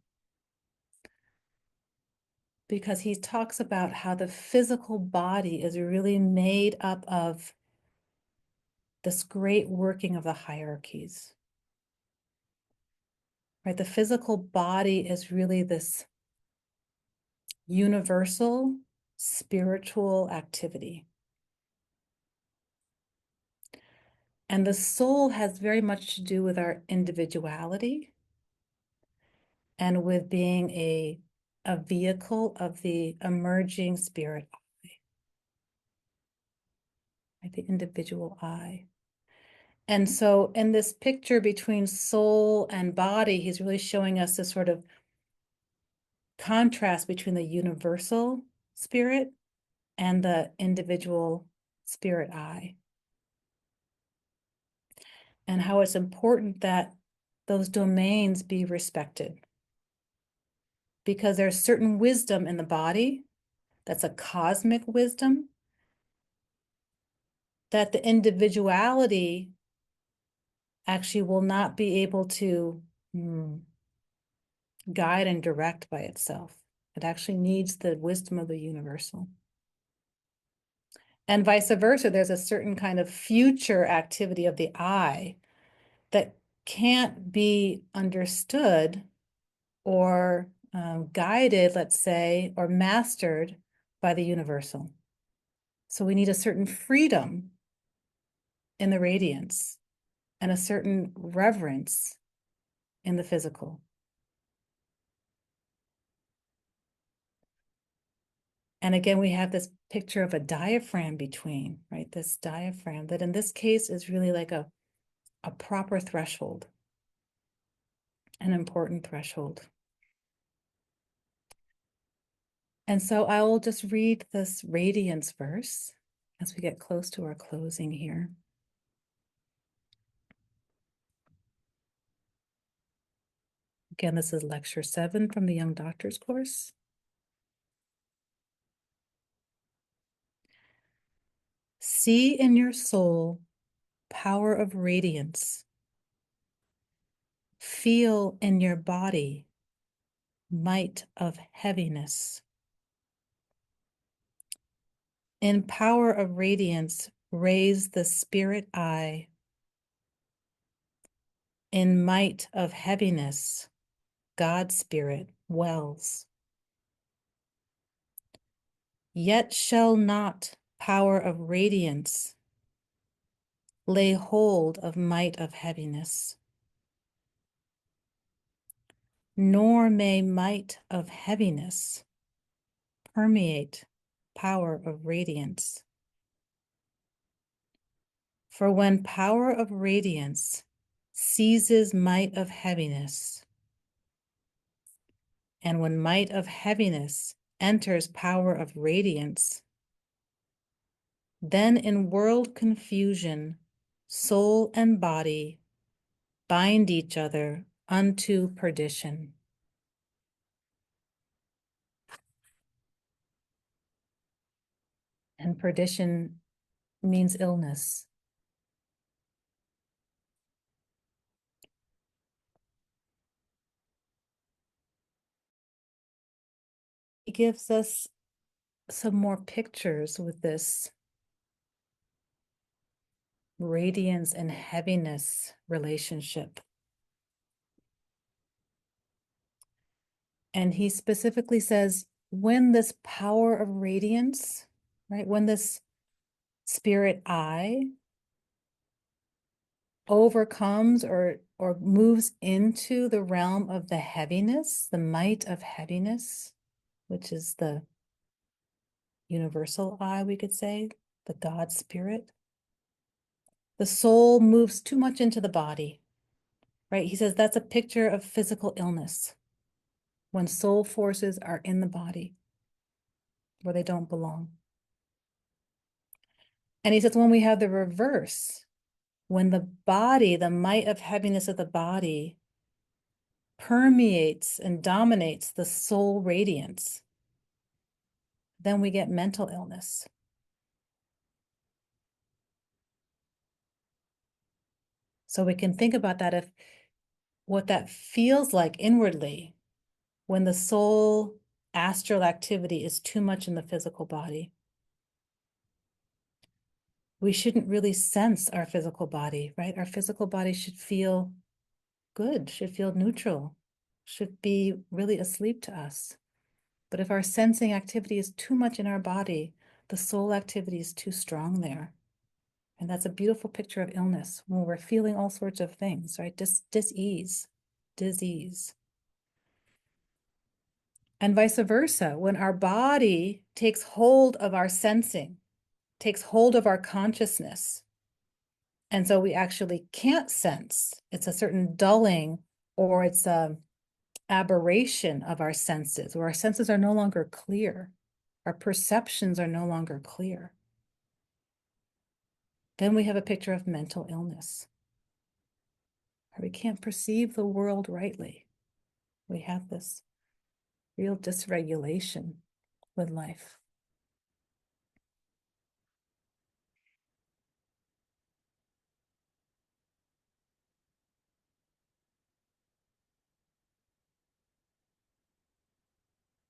Because he talks about how the physical body is really made up of this great working of the hierarchies. Right? The physical body is really this universal spiritual activity. And the soul has very much to do with our individuality and with being a vehicle of the emerging spirit eye, right? The individual eye. And so in this picture between soul and body, he's really showing us this sort of contrast between the universal spirit and the individual spirit eye. And how it's important that those domains be respected. Because there's certain wisdom in the body that's a cosmic wisdom, that the individuality actually will not be able to guide and direct by itself. It actually needs the wisdom of the universal. And vice versa, there's a certain kind of future activity of the I that can't be understood or guided, let's say, or mastered by the universal. So we need a certain freedom in the radiance and a certain reverence in the physical. And again, we have this picture of a diaphragm between, right? This diaphragm that in this case is really like a proper threshold, an important threshold. And so I will just read this radiance verse as we get close to our closing here. Again, this is lecture 7 from the Young Doctor's course. See in your soul power of radiance. Feel in your body might of heaviness. In power of radiance, raise the spirit eye. In might of heaviness, God's spirit wells. Yet shall not power of radiance lay hold of might of heaviness, nor may might of heaviness permeate power of radiance. For when power of radiance seizes might of heaviness, and when might of heaviness enters power of radiance, then in world confusion, soul and body bind each other unto perdition. And perdition means illness. He gives us some more pictures with this radiance and heaviness relationship. And he specifically says, when this power of radiance, right, when this spirit I overcomes or moves into the realm of the heaviness, the might of heaviness, which is the universal I, we could say, the God spirit, the soul moves too much into the body, right? He says that's a picture of physical illness, when soul forces are in the body where they don't belong. And he says when we have the reverse, when the body, the might of heaviness of the body permeates and dominates the soul radiance, then we get mental illness. So we can think about that, if what that feels like inwardly when the soul astral activity is too much in the physical body. We shouldn't really sense our physical body, right? Our physical body should feel good, should feel neutral, should be really asleep to us. But if our sensing activity is too much in our body, the soul activity is too strong there. And that's a beautiful picture of illness when we're feeling all sorts of things, right? Dis-ease, disease. And vice versa, when our body takes hold of our sensing, takes hold of our consciousness, and so we actually can't sense, it's a certain dulling or it's a aberration of our senses, where our senses are no longer clear, our perceptions are no longer clear. Then we have a picture of mental illness. We can't perceive the world rightly. We have this real dysregulation with life.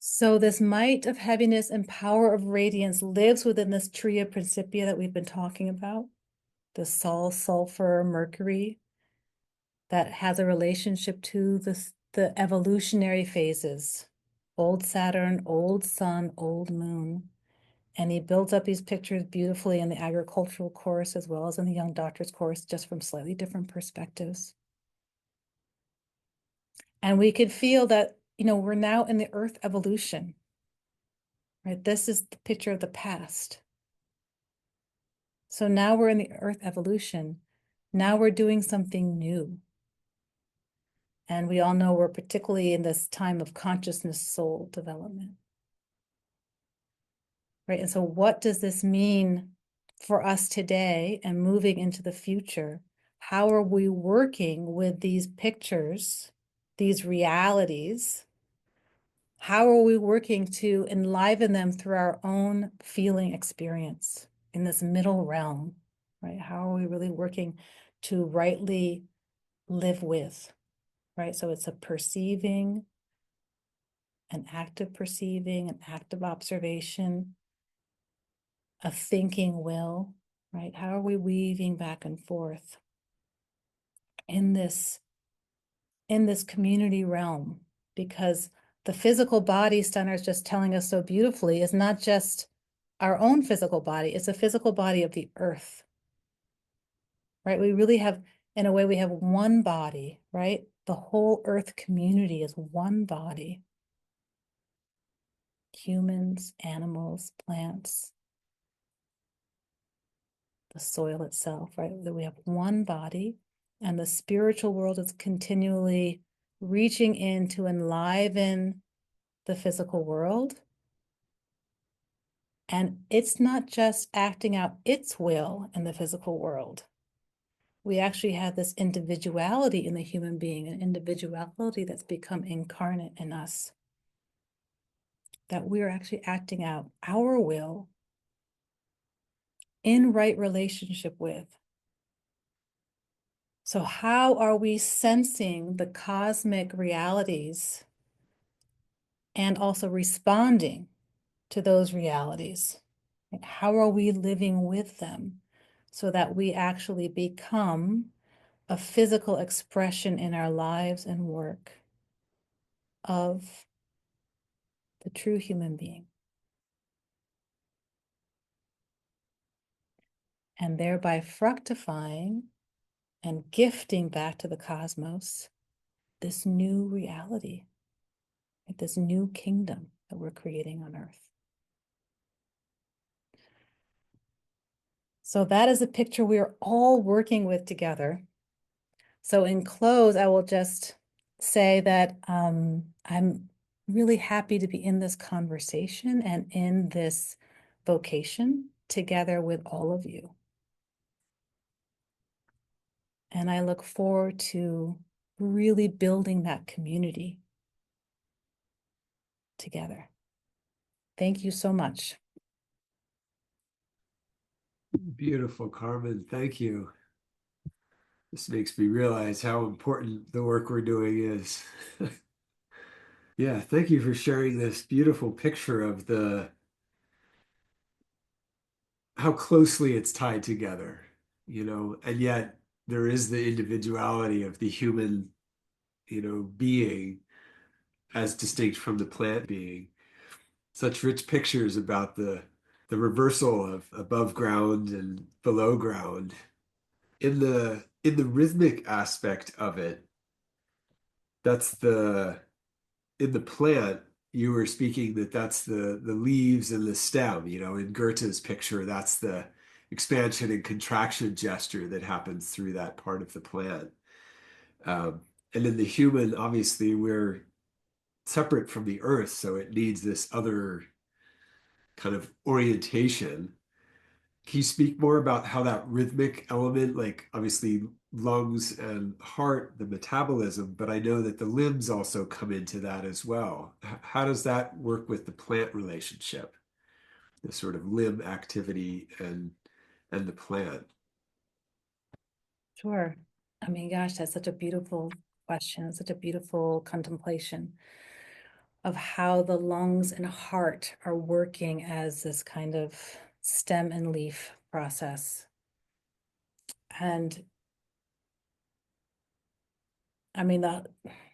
So this might of heaviness and power of radiance lives within this tria principia that we've been talking about, the Sol, sulfur, Mercury, that has a relationship to the evolutionary phases, old Saturn, old Sun, old Moon. And he builds up these pictures beautifully in the agricultural course as well as in the young doctor's course, just from slightly different perspectives. And we could feel that, we're now in the earth evolution, right? This is the picture of the past. So now we're in the earth evolution. Now we're doing something new. And we all know we're particularly in this time of consciousness soul development, right? And so what does this mean for us today and moving into the future? How are we working with these pictures, these realities? How are we working to enliven them through our own feeling experience in this middle realm, right? How are we really working to rightly live with, right? So it's a perceiving, an active perceiving, an active observation, a thinking will, right? How are we weaving back and forth in this community realm? Because the physical body, Stunner is just telling us so beautifully, is not just our own physical body, it's a physical body of the earth, right? We really have, in a way, we have one body, right? The whole earth community is one body. Humans, animals, plants, the soil itself, right? That we have one body, and the spiritual world is continually reaching in to enliven the physical world. And it's not just acting out its will in the physical world. We actually have this individuality in the human being, an individuality that's become incarnate in us, that we're actually acting out our will in right relationship with. So how are we sensing the cosmic realities and also responding to those realities? How are we living with them so that we actually become a physical expression in our lives and work of the true human being, and thereby fructifying and gifting back to the cosmos this new reality, this new kingdom that we're creating on earth. So that is a picture we are all working with together. So in close, I will just say that I'm really happy to be in this conversation and in this vocation together with all of you. And I look forward to really building that community together. Thank you so much. Beautiful, Carmen. Thank you. This makes me realize how important the work we're doing is. Yeah, thank you for sharing this beautiful picture of the how closely it's tied together, and yet there is the individuality of the human, being as distinct from the plant being. Such rich pictures about the reversal of above ground and below ground. In the rhythmic aspect of it, that's the in the plant, you were speaking that's the leaves and the stem, in Goethe's picture, that's the expansion and contraction gesture that happens through that part of the plant. Um, and in the human, obviously, we're separate from the earth, so it needs this other kind of orientation. Can you speak more about how that rhythmic element, like obviously lungs and heart, the metabolism, but I know that the limbs also come into that as well. How does that work with the plant relationship, the sort of limb activity and the plant? Sure. I mean, gosh, that's such a beautiful question, such a beautiful contemplation. of how the lungs and heart are working as this kind of stem and leaf process. And I mean,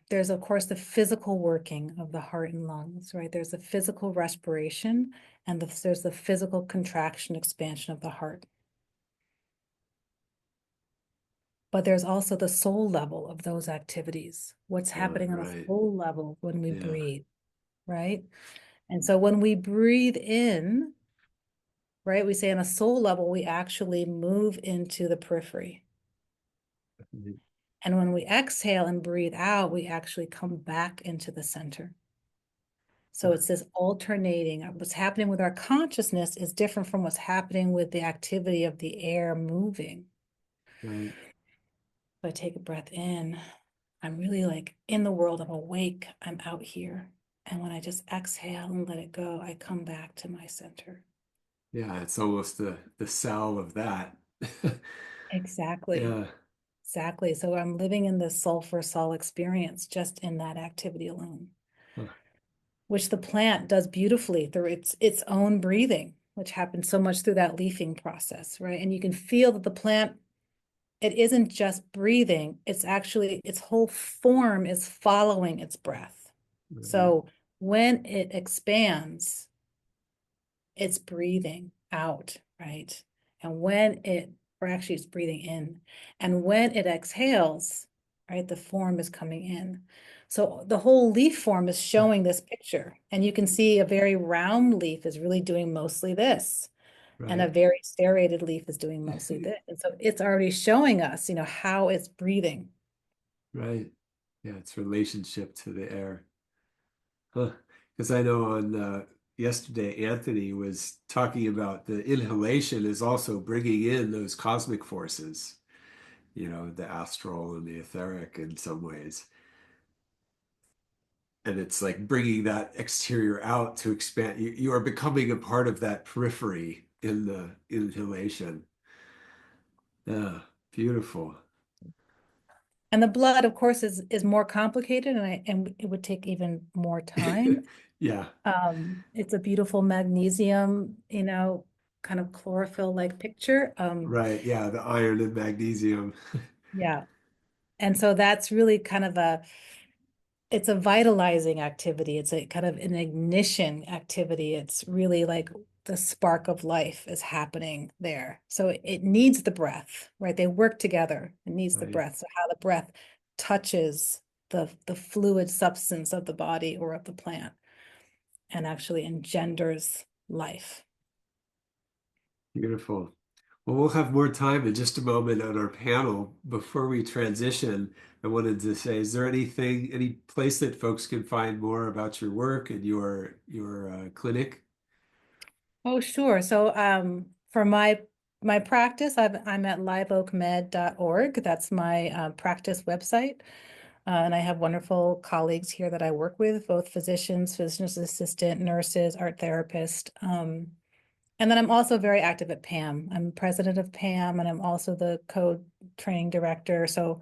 there's of course the physical working of the heart and lungs, right? There's the physical respiration, and there's the physical contraction, expansion of the heart. But there's also the soul level of those activities. What's happening on a Right. soul level when we Yeah. breathe, right? And so when we breathe in, right, we say on a soul level, we actually move into the periphery. And when we exhale and breathe out, we actually come back into the center. So it's this alternating. What's happening with our consciousness is different from what's happening with the activity of the air moving. Right. If I take a breath in, I'm really like in the world, I'm awake, I'm out here. And when I just exhale and let it go, I come back to my center. Yeah, it's almost the cell of that. Exactly. Yeah. Exactly. So I'm living in this soul for soul experience just in that activity alone, Huh. which the plant does beautifully through its own breathing, which happens so much through that leafing process, right? And you can feel that the plant, it isn't just breathing, it's actually its whole form is following its breath. Right. So when it expands, it's breathing out, right? And when it, or actually it's breathing in, and when it exhales, right, the form is coming in. So the whole leaf form is showing this picture. And you can see a very round leaf is really doing mostly this. And a Right. very serrated leaf is doing mostly this. And so it's already showing us, how it's breathing. Right. Yeah, its relationship to the air. Huh. Because I know on yesterday, Anthony was talking about the inhalation is also bringing in those cosmic forces, the astral and the etheric in some ways. And it's like bringing that exterior out to expand. You are becoming a part of that periphery in the inhalation. Yeah, beautiful. And the blood, of course, is more complicated, and it would take even more time. Yeah, It's a beautiful magnesium, kind of chlorophyll-like picture. right. Yeah, the iron and magnesium. Yeah. And so that's really kind of it's a vitalizing activity. It's a kind of an ignition activity. It's really like the spark of life is happening there. So it needs the breath, right? They work together. It needs the Right. breath. So how the breath touches the fluid substance of the body or of the plant and actually engenders life. Beautiful. Well, we'll have more time in just a moment on our panel. Before we transition, I wanted to say, is there any place that folks can find more about your work and your clinic? Oh, sure. So for my practice, I'm at liveoakmed.org. That's my practice website. And I have wonderful colleagues here that I work with, both physicians, physician's assistant, nurses, art therapist. And then I'm also very active at PAM. I'm president of PAM, and I'm also the code training director. So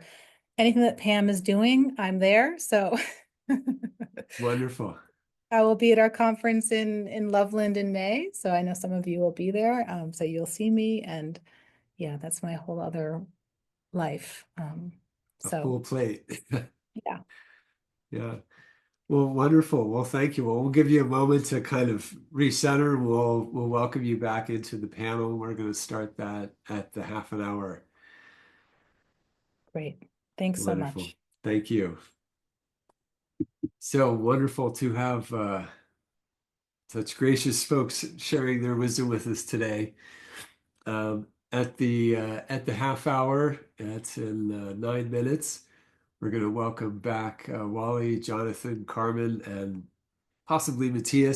anything that PAM is doing, I'm there. So Wonderful. I will be at our conference in Loveland in May. So I know some of you will be there. So you'll see me. And yeah, that's my whole other life. A full So plate. yeah, Yeah. Well, wonderful. Well, thank you. Well, we'll give you a moment to kind of recenter. We'll welcome you back into the panel. We're going to start that at the half an hour. great. Thanks so Wonderful. much. Thank you. So wonderful to have such gracious folks sharing their wisdom with us today. At the half hour, that's in 9 minutes. We're going to welcome back Wally, Jonathan, Carmen, and possibly Matthias.